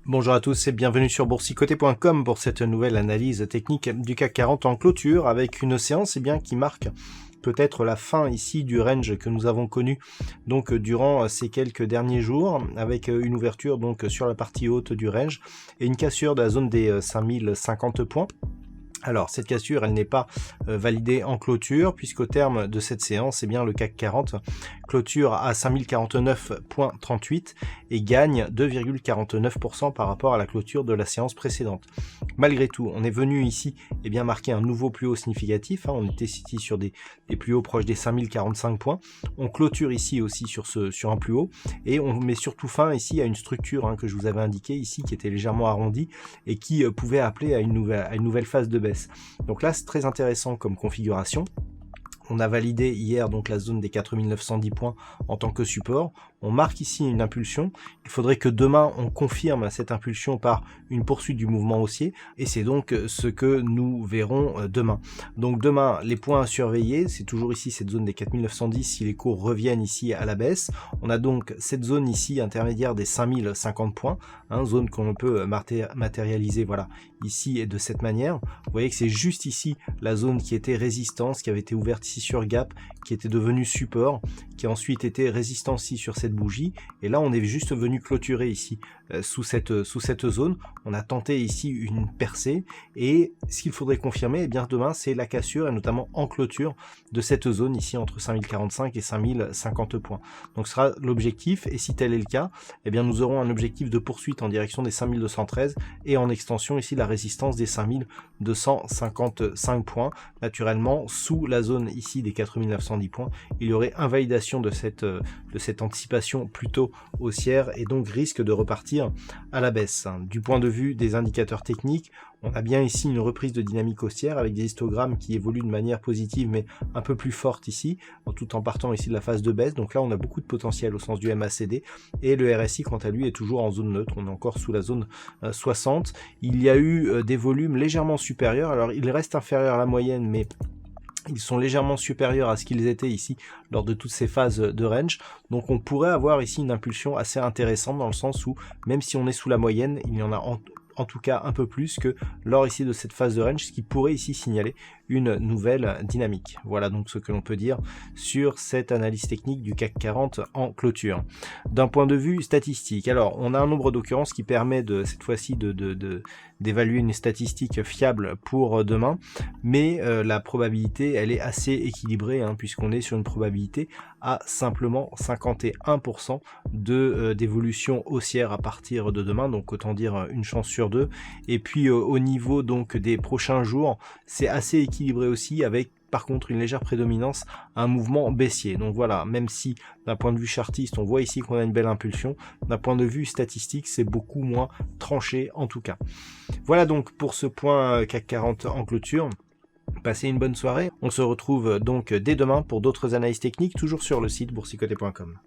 Bonjour à tous et bienvenue sur boursicoté.com pour cette nouvelle analyse technique du CAC 40 en clôture avec une séance qui marque peut-être la fin ici du range que nous avons connu donc durant ces quelques derniers jours avec une ouverture donc sur la partie haute du range et une cassure de la zone des 5050 points. Alors cette cassure elle n'est pas validée en clôture puisqu'au terme de cette séance le CAC 40 clôture à 5049.38 et gagne 2,49% par rapport à la clôture de la séance précédente. Malgré tout on est venu ici marquer un nouveau plus haut significatif, on était ici sur des plus hauts proches des 5045 points, on clôture ici aussi sur un plus haut et on met surtout fin ici à une structure que je vous avais indiqué ici qui était légèrement arrondie et qui pouvait appeler à une nouvelle phase de baisse. Donc là c'est très intéressant comme configuration. On a validé hier donc la zone des 4910 points en tant que support. On marque ici une impulsion. Il faudrait que demain on confirme cette impulsion par une poursuite du mouvement haussier et c'est donc ce que nous verrons demain. Donc demain les points à surveiller, c'est toujours ici cette zone des 4910 si les cours reviennent ici à la baisse. On a donc cette zone ici intermédiaire des 5050 points, zone qu'on peut matérialiser voilà ici et de cette manière. Vous voyez que c'est juste ici la zone qui était résistance, qui avait été ouverte ici sur gap, qui était devenu support, qui a ensuite été résistance ici sur cette bougie et là on est juste venu clôturer ici sous cette zone. On a tenté ici une percée et ce qu'il faudrait confirmer demain c'est la cassure et notamment en clôture de cette zone ici entre 5045 et 5050 points. Donc ce sera l'objectif et si tel est le cas nous aurons un objectif de poursuite en direction des 5213 et en extension ici la résistance des 5255 points. Naturellement sous la zone ici des 4910 points il y aurait invalidation de cette anticipation plutôt haussière et donc risque de repartir à la baisse. Du point de vue des indicateurs techniques, on a bien ici une reprise de dynamique haussière avec des histogrammes qui évoluent de manière positive mais un peu plus forte ici, tout en partant ici de la phase de baisse. Donc là on a beaucoup de potentiel au sens du MACD et le RSI quant à lui est toujours en zone neutre, on est encore sous la zone 60. Il y a eu des volumes légèrement supérieurs, alors il reste inférieur à la moyenne mais ils sont légèrement supérieurs à ce qu'ils étaient ici lors de toutes ces phases de range. Donc on pourrait avoir ici une impulsion assez intéressante dans le sens où même si on est sous la moyenne, il y en a en tout cas un peu plus que lors ici de cette phase de range, ce qui pourrait ici signaler une nouvelle dynamique. Voilà donc ce que l'on peut dire sur cette analyse technique du CAC 40 en clôture. D'un point de vue statistique, alors on a un nombre d'occurrences qui permet cette fois-ci d'évaluer une statistique fiable pour demain, mais la probabilité elle est assez équilibrée puisqu'on est sur une probabilité à simplement 51% d'évolution haussière à partir de demain, donc autant dire une chance sur deux. Et puis au niveau donc des prochains jours, c'est assez équilibré aussi avec par contre une légère prédominance à un mouvement baissier. Donc voilà, même si d'un point de vue chartiste on voit ici qu'on a une belle impulsion, d'un point de vue statistique c'est beaucoup moins tranché en tout cas. Voilà donc pour ce point CAC 40 en clôture. Passez une bonne soirée, on se retrouve donc dès demain pour d'autres analyses techniques toujours sur le site boursicoté.com.